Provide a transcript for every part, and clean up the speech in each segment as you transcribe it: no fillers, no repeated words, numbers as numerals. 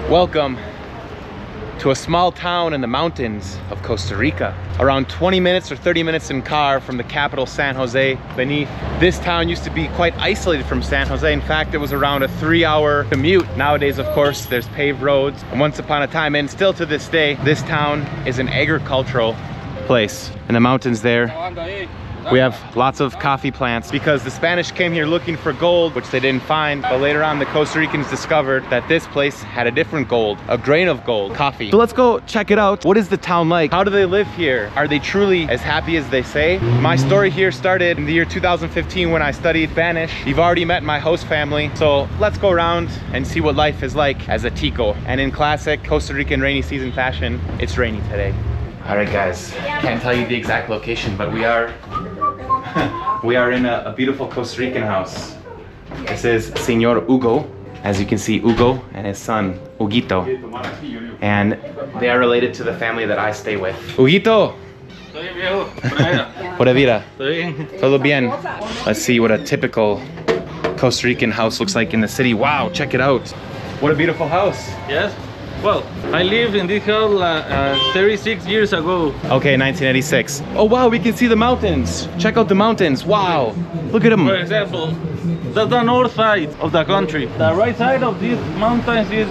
Welcome to a small town in the mountains of Costa Rica. Around 20 minutes or 30 minutes in car from the capital, San Jose, beneath. This town used to be quite isolated from San Jose. In fact, it was around a 3-hour commute. Nowadays, of course, there's paved roads. And once upon a time, and still to this day, this town is an agricultural place. In the mountains there, we have lots of coffee plants because the Spanish came here looking for gold, which they didn't find. But later on, the Costa Ricans discovered that this place had a different gold, a grain of gold, coffee. So let's go check it out. What is the town like? How do they live here? Are they truly as happy as they say? My story here started in the year 2015 when I studied Spanish. You've already met my host family. So let's go around and see what life is like as a Tico. And in classic Costa Rican rainy season fashion, it's rainy today. All right, guys, can't tell you the exact location, but we are in a beautiful Costa Rican house. This is Señor Hugo. As you can see, Hugo and his son, Huguito. And they are related to the family that I stay with. Huguito! Pura vida. Todo bien. Let's see what a typical Costa Rican house looks like in the city. Wow, check it out. What a beautiful house. Yes. Well, I lived in this house 36 years ago. Okay, 1986. Oh wow, we can see the mountains. Check out the mountains. Wow, look at them. For example, that's the north side of the country. The right side of these mountains is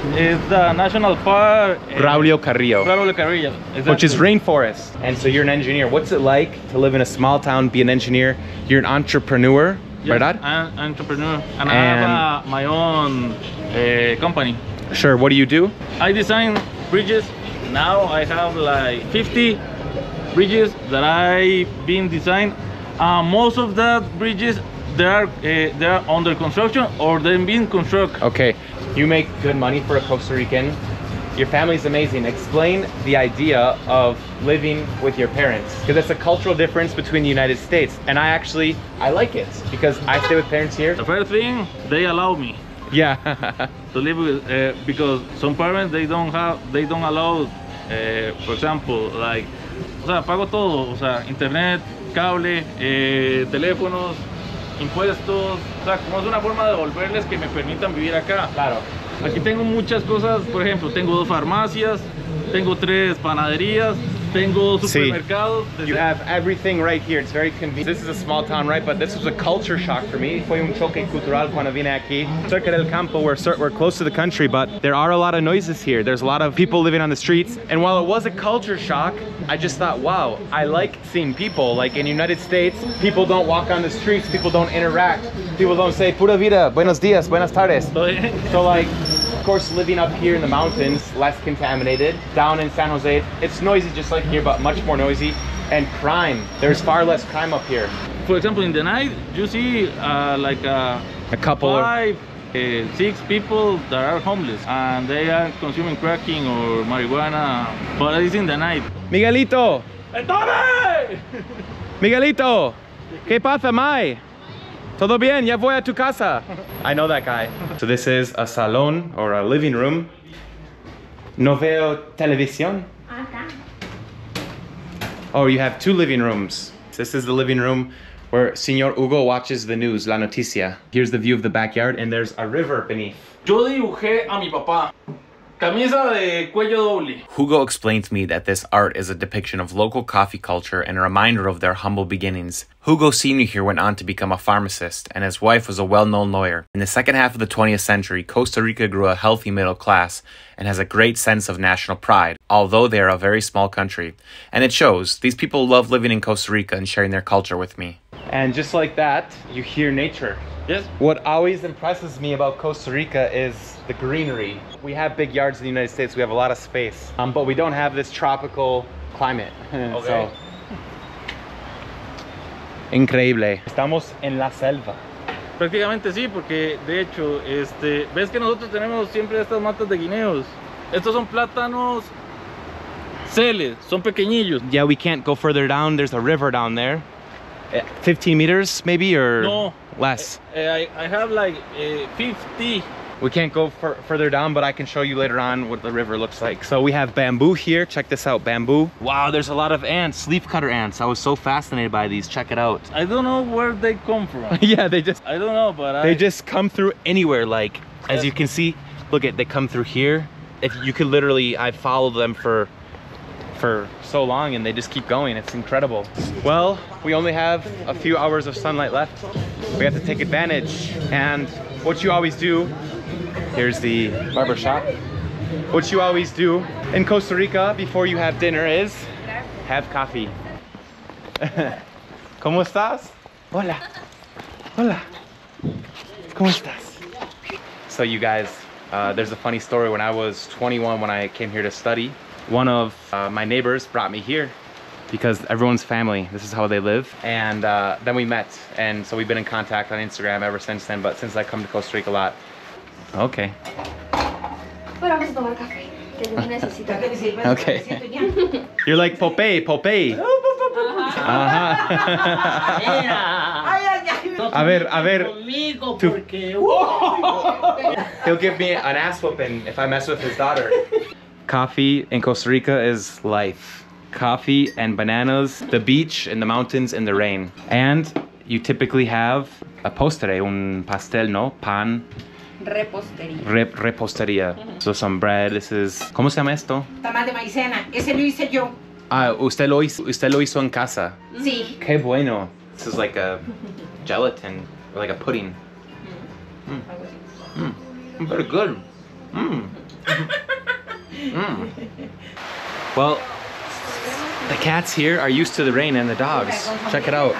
the national park. Braulio Carrillo. Braulio Carrillo, exactly. Which is rainforest. And so you're an engineer. What's it like to live in a small town, be an engineer? You're an entrepreneur, yes, ¿verdad? I'm an entrepreneur. And I have my own company. Sure, what do you do? I design bridges. Now I have like 50 bridges that I've been designed. Most of that bridges, they're under construction or they're being constructed. Okay, you make good money for a Costa Rican. Your family's amazing. Explain the idea of living with your parents, because it's a cultural difference between the United States. And I like it because I stay with parents here. The first thing, they allow me. Yeah. To live with, because some parents they don't allow, for example, like, o sea, pago todo, o sea, internet, cable, teléfonos, impuestos, o sea, como es una forma de devolverles que me permitan vivir acá. Claro. Aquí tengo muchas cosas, por ejemplo, tengo 2 farmacias, tengo 3 panaderías, tengo supermercados. You have everything right here. It's very convenient. This is a small town, right? But this was a culture shock for me. Fue un choque cultural cuando vine aquí. Cerca del campo, we're close to the country, but there are a lot of noises here. There's a lot of people living on the streets. And while it was a culture shock, I just thought, wow, I like seeing people. Like in the United States, people don't walk on the streets. People don't interact. People don't say, pura vida, buenos dias, buenas tardes. So like, of course, living up here in the mountains, less contaminated. Down in San Jose, it's noisy just like here, but much more noisy. And crime, there's far less crime up here. For example, in the night, you see like a couple 5, 6 people that are homeless and they are consuming cracking or marijuana, but it's in the night. Miguelito! Miguelito! ¿Qué pasa, Mai? Todo bien, ya voy a tu casa. I know that guy. So this is a salon or a living room. No veo televisión. Oh, you have 2 living rooms. This is the living room where Señor Hugo watches the news, La Noticia. Here's the view of the backyard and there's a river beneath. Yo dibujé a mi papá. Camisa de cuello doble. Hugo explained to me that this art is a depiction of local coffee culture and a reminder of their humble beginnings. Hugo Sr. here went on to become a pharmacist, and his wife was a well-known lawyer. In the second half of the 20th century, Costa Rica grew a healthy middle class and has a great sense of national pride, although they are a very small country. And it shows. These people love living in Costa Rica and sharing their culture with me. And just like that, you hear nature. Yes. What always impresses me about Costa Rica is the greenery. We have big yards in the United States, we have a lot of space, but we don't have this tropical climate. Okay. So, increíble. Estamos en la selva. Prácticamente sí, porque de hecho, ves que nosotros tenemos siempre estas matas de guineos. Estos son plátanos celes, son pequeñillos. Yeah, we can't go further down. There's a river down there. 15 meters maybe, or no, less? I have like 50. We can't go further down, but I can show you later on what the river looks like. So we have bamboo here. Check this out, bamboo. Wow, there's a lot of ants, leafcutter ants. I was so fascinated by these. Check it out. I don't know where they come from. Yeah, I don't know, but they just come through anywhere. Like, as you can see, Look at, they come through here. If you could literally, I've followed them for so long and they just keep going. It's incredible. Well, we only have a few hours of sunlight left. We have to take advantage. And what you always do, here's the barber shop. What you always do in Costa Rica before you have dinner is have coffee. ¿Cómo estás? Hola. Hola. ¿Cómo estás? So you guys, there's a funny story. When I was 21, when I came here to study, one of my neighbors brought me here because everyone's family, this is how they live. And then we met, and so we've been in contact on Instagram ever since then, but since I come to Costa Rica a lot. Okay. Okay. You're like Popeye, Popeye. A ver. He'll give me an ass whooping if I mess with his daughter. Coffee in Costa Rica is life. Coffee and bananas, the beach and the mountains and the rain. And you typically have a postre, un pastel, no? Pan. Repostería. Repostería. So some bread, this is... ¿Cómo se llama esto? Tamal de maicena. Ese lo hice yo. Ah, usted lo hizo en casa. Sí. Qué bueno. This is like a gelatin, or like a pudding. Very good. Well, the cats here are used to the rain and the dogs. Check it out.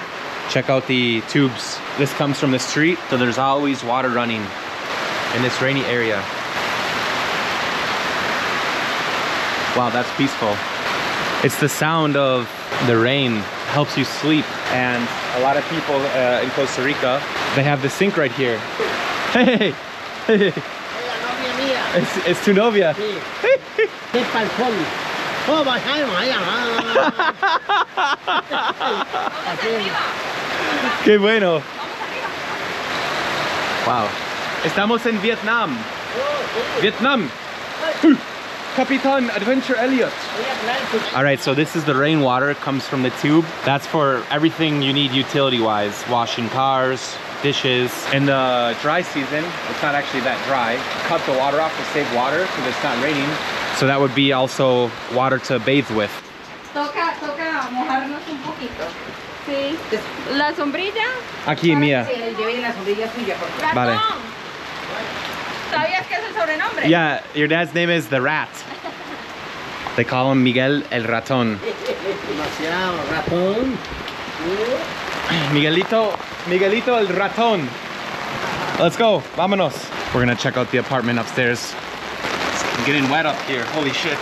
Check out the tubes. This comes from the street, so there's always water running in this rainy area. Wow, that's peaceful. It's the sound of the rain helps you sleep, and a lot of people in Costa Rica, they have the sink right here. Hey, hey. It's tu novia. Qué bueno. Wow. Estamos en Vietnam. Vietnam. Capitán Adventure Elliot. All right, so this is the rainwater. It comes from the tube. That's for everything you need utility-wise. Washing cars, dishes. In the dry season, it's not actually that dry. Cut the water off to save water because it's not raining. So that would be also water to bathe with. Toca mojarnos un poquito. Sí. La sombrilla. Aquí, mía. Lleve la sombrilla suya, por favor. Vale. ¿Sabías que es el sobrenombre? Yeah, your dad's name is the Rat. They call him Miguel el Ratón. Demasiado ratón. Miguelito el Ratón. Let's go, vámonos. We're gonna check out the apartment upstairs. It's getting wet up here, holy shit.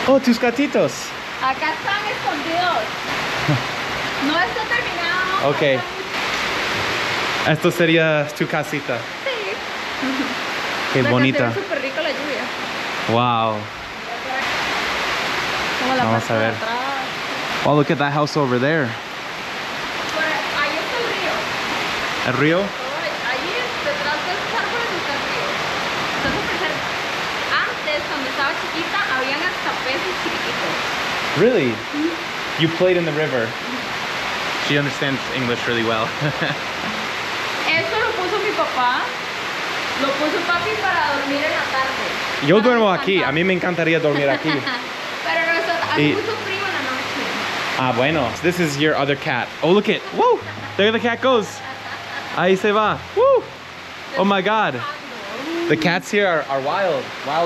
Oh, tus gatitos. Acá están escondidos. No está terminado. Ok. Esto sería tu casita. Sí. Qué bonita. Súper rico la lluvia. Wow. Como la Vamos parte a de ver. atrás. Oh, look at that house over there. Por ahí está el río. El río? Ahí detrás de esos árboles está el río. Está súper cerca. Antes, cuando estaba chiquita, habían hasta peces chiquitos. Really? You played in the river. She understands English really well. Esto lo puso mi papá. Lo puso papi para dormir en la tarde. Yo Para duermo aquí. descansar. A mí me encantaría dormir aquí. Pero no, hace mucho frío en la noche. Ah, bueno. This is your other cat. Oh, look it. Woo! There the cat goes. Ahí se va. Woo! Oh my God. The cats here are wild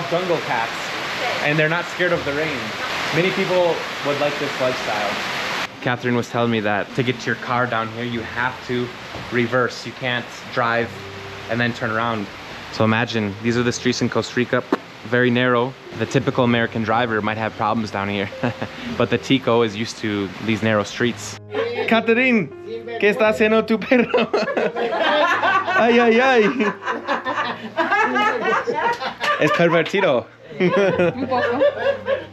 jungle cats. And they're not scared of the rain. Many people would like this lifestyle. Catherine was telling me that to get your car down here, you have to reverse. You can't drive and then turn around. So imagine, these are the streets in Costa Rica, very narrow. The typical American driver might have problems down here, but the Tico is used to these narrow streets. Catherine, ¿qué está haciendo tu perro? Ay, ay, ay. Es pervertido. Un poco.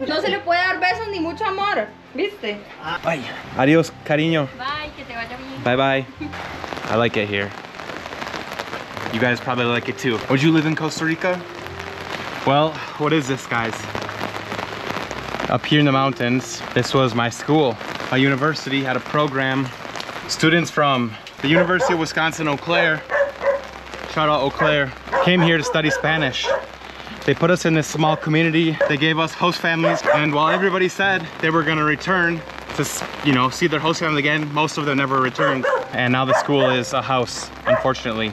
No se le puede dar besos ni mucho amor, ¿viste? Ay. Adiós, cariño. Bye, que te vaya bien. Bye bye. I like it here. You guys probably like it too. Would you live in Costa Rica? Well, what is this, guys? Up here in the mountains, this was my school. My university had a program. Students from the University of Wisconsin-Eau Claire Shout out Eau Claire. Came here to study Spanish. They put us in this small community. They gave us host families. And while everybody said they were gonna return to, you know, see their host family again, most of them never returned. And now the school is a house, unfortunately.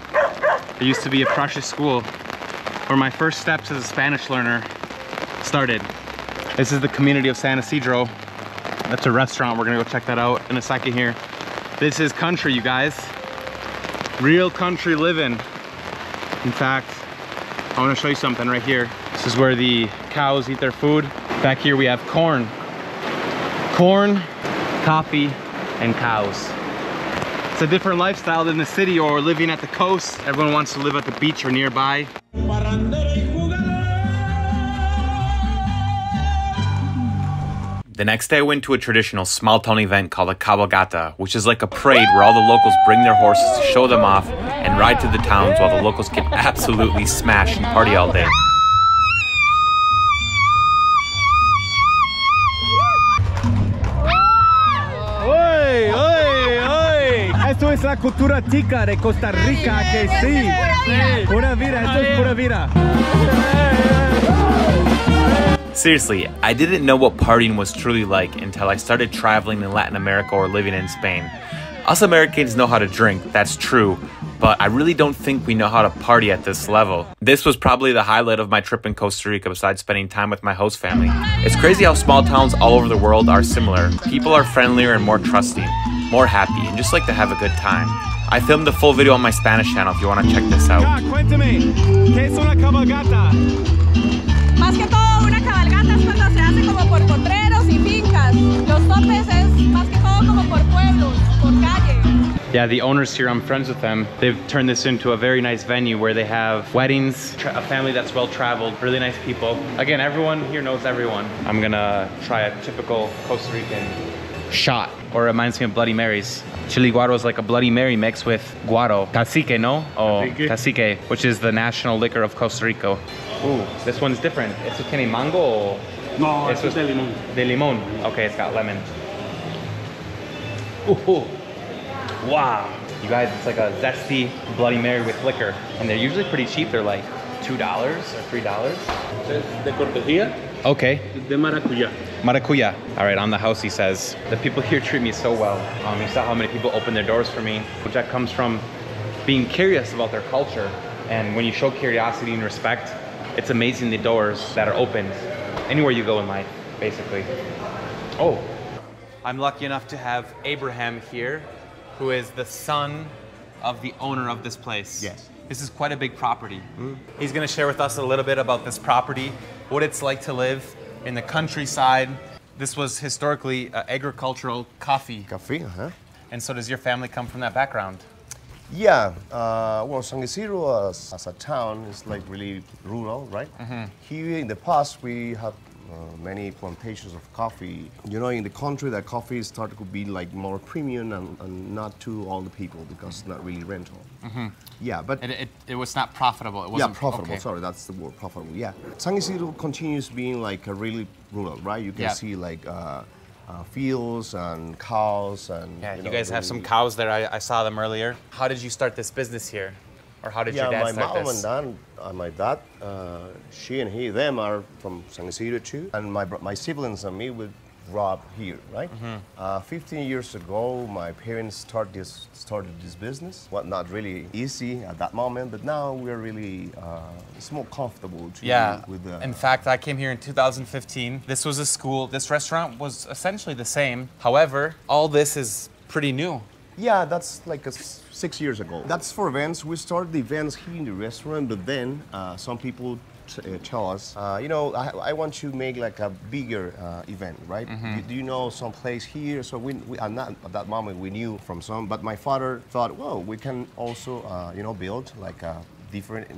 It used to be a precious school where my first steps as a Spanish learner started. This is the community of San Isidro. That's a restaurant. We're gonna go check that out in a second here. This is country, you guys. Real country living. In fact, I wanna show you something right here. This is where the cows eat their food. Back here we have corn. Corn, coffee, and cows. It's a different lifestyle than the city or living at the coast. Everyone wants to live at the beach or nearby. The next day I went to a traditional small town event called a Cagata, which is like a parade where all the locals bring their horses to show them off and ride to the towns while the locals get absolutely smashed and party all day. ¡Oy, oy, oy! Esto es la cultura tica de Costa Rica, que sí. Pura vida, esto es pura vida. Seriously, I didn't know what partying was truly like until I started traveling in Latin America or living in Spain. Us Americans know how to drink, that's true, but I really don't think we know how to party at this level. This was probably the highlight of my trip in Costa Rica besides spending time with my host family. It's crazy how small towns all over the world are similar. People are friendlier and more trusting, more happy, and just like to have a good time. I filmed the full video on my Spanish channel if you want to check this out. Cuéntame, ¿qué es una cabalgata? Más que todo, una cabalgata es cuando se hace como por potreros y fincas. Los topes es más que todo como por pueblos, por calle. Yeah, the owners here, I'm friends with them. They've turned this into a very nice venue where they have weddings, a family that's well-traveled, really nice people. Again, everyone here knows everyone. I'm gonna try a typical Costa Rican shot, or it reminds me of Bloody Marys. Chili guaro is like a Bloody Mary mixed with guaro. Cacique, no? Oh, cacique, which is the national liquor of Costa Rica. Ooh, this one's different. ¿Esto tiene mango o...? No, esto es de limón. De limón. Okay, it's got lemon. Ooh. Wow. You guys, it's like a zesty Bloody Mary with liquor. And they're usually pretty cheap. They're like $2 or $3. De cortesía. Okay. De maracuyá. Maracuya. All right, on the house, he says. The people here treat me so well. You saw how many people open their doors for me, which that comes from being curious about their culture. And when you show curiosity and respect, it's amazing the doors that are opened anywhere you go in life, basically. Oh, I'm lucky enough to have Abraham here, who is the son of the owner of this place. Yes. This is quite a big property. He's gonna share with us a little bit about this property, what it's like to live in the countryside. This was historically agricultural coffee. Coffee, uh-huh. And so does your family come from that background? Yeah, well, San Isidro as a town is like really rural, right? Here in the past, we have many plantations of coffee. You know, in the country, that coffee started to be like more premium and not to all the people because it's not really rental. Yeah, but It was not profitable. It wasn't profitable. okay. Sorry, that's the word, profitable. Yeah, San Isidro continues being like a really rural, right? You can see like fields and cows and. Yeah, you guys have some cows there. I saw them earlier. How did you start this business here? Or how did your dad start this? My mom and my dad, she and them are from San Isidro too. And my siblings and me would grow up here, right? 15 years ago, my parents started this business. Well, not really easy at that moment, but now we're really, it's more comfortable to with the... In fact, I came here in 2015. This was a school. This restaurant was essentially the same. However, all this is pretty new. Yeah, that's like 6 years ago. That's for events. We started the events here in the restaurant, but then some people tell us, you know, I want to make like a bigger event, right? Do you know some place here? So we not at that moment we knew from some, but my father thought, well, we can also, you know, build like a different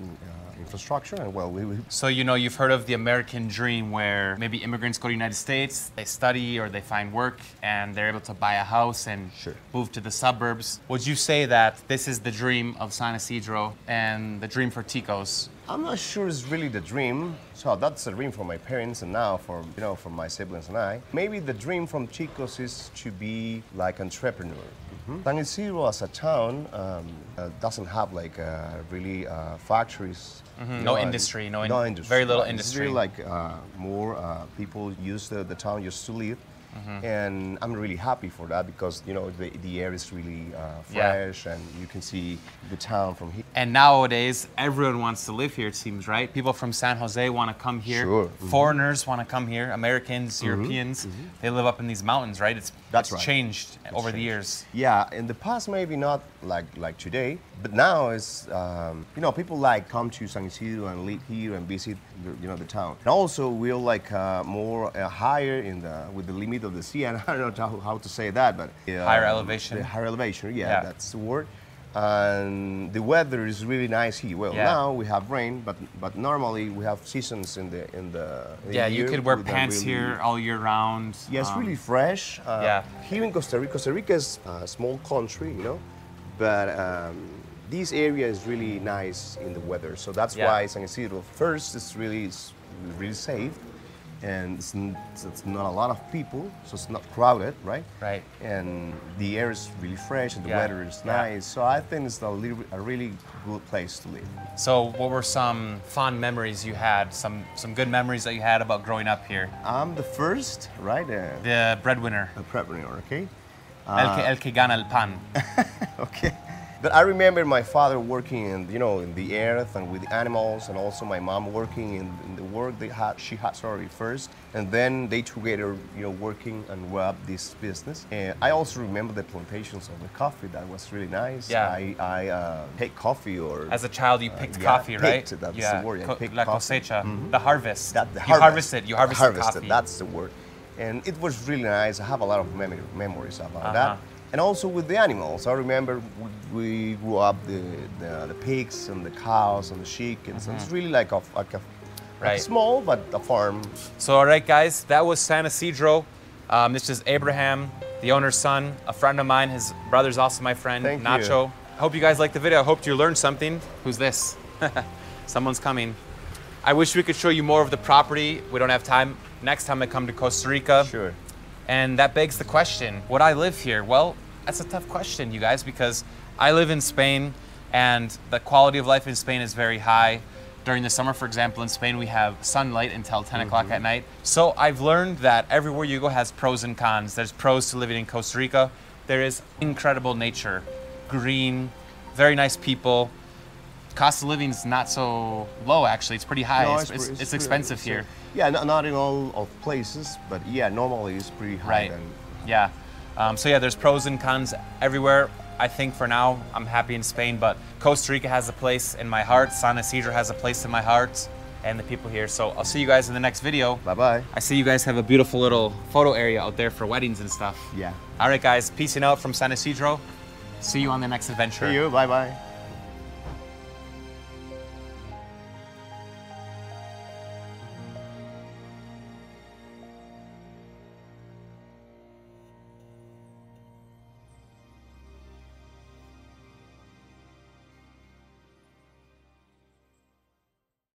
infrastructure, and well, So, you know, you've heard of the American dream where maybe immigrants go to the United States, they study or they find work, and they're able to buy a house and move to the suburbs. Would you say that this is the dream of San Isidro and the dream for Ticos? I'm not sure it's really the dream. So that's a dream for my parents and now for, you know, for my siblings and I. Maybe the dream from chicos is to be like entrepreneur. San Isidro as a town doesn't have like really factories. No industry, no industry. Very little Right. industry. It's really like more people use the town just to live. And I'm really happy for that because, you know, the air is really fresh and you can see the town from here. And nowadays, everyone wants to live here, it seems, right? People from San Jose want to come here. Sure. Foreigners want to come here. Americans, Europeans, they live up in these mountains, right? That's it's right. changed over the years. Yeah, in the past maybe not like today, but now it's you know, people like come to San Isidro and live here and visit the town. And also we're like more higher in with the limit of the sea, and I don't know how to say that, but Higher elevation. The higher elevation, yeah, that's the word. And the weather is really nice here. Well, now we have rain, but normally we have seasons in the Yeah, you year could wear with a pants really- here all year round. Yeah, it's really fresh. Yeah. Here in Costa Rica is a small country, you know, but this area is really nice in the weather. So that's why San Isidro first is really safe, and it's not a lot of people, so it's not crowded, right? Right. And the air is really fresh and the weather is nice. So I think it's a really good place to live. So what were some fond memories you had, some good memories that you had about growing up here? I'm the first, right? The breadwinner. A breadwinner, okay? El que gana el pan. Okay. But I remember my father working in the earth and with the animals, and also my mom working in the work she had first, and then they together working and run this business. And I also remember the plantations of the coffee. That was really nice. Yeah. I take coffee or As a child, you picked coffee, right? Picked, that's the word. I picked La coffee. cosecha, the harvest. You harvested coffee. That's the word. And it was really nice. I have a lot of memories about that. And also with the animals. I remember we grew up the pigs and the cows and the chickens. And it's really like a small but a farm. So all right, guys, that was San Isidro. This is Abraham, the owner's son, a friend of mine. His brother's also my friend, Thank Nacho. you. I hope you guys liked the video. I hope you learned something. Who's this? Someone's coming. I wish we could show you more of the property. We don't have time. Next time I come to Costa Rica. Sure. And that begs the question, would I live here? Well, that's a tough question, you guys, because I live in Spain and the quality of life in Spain is very high. During the summer, for example, in Spain, we have sunlight until 10 o'clock at night. So I've learned that everywhere you go has pros and cons. There's pros to living in Costa Rica. There is incredible nature, green, very nice people. Cost of living is not so low, actually. It's pretty high. No, it's expensive here. Yeah, not in all of places, but yeah, normally it's pretty high. Right. Yeah. So yeah, there's pros and cons everywhere. I think for now, I'm happy in Spain, but Costa Rica has a place in my heart. San Isidro has a place in my heart, and the people here. So I'll see you guys in the next video. Bye-bye. I see you guys have a beautiful little photo area out there for weddings and stuff. Yeah. All right, guys, peacing out from San Isidro. See you on the next adventure. See you. Bye-bye.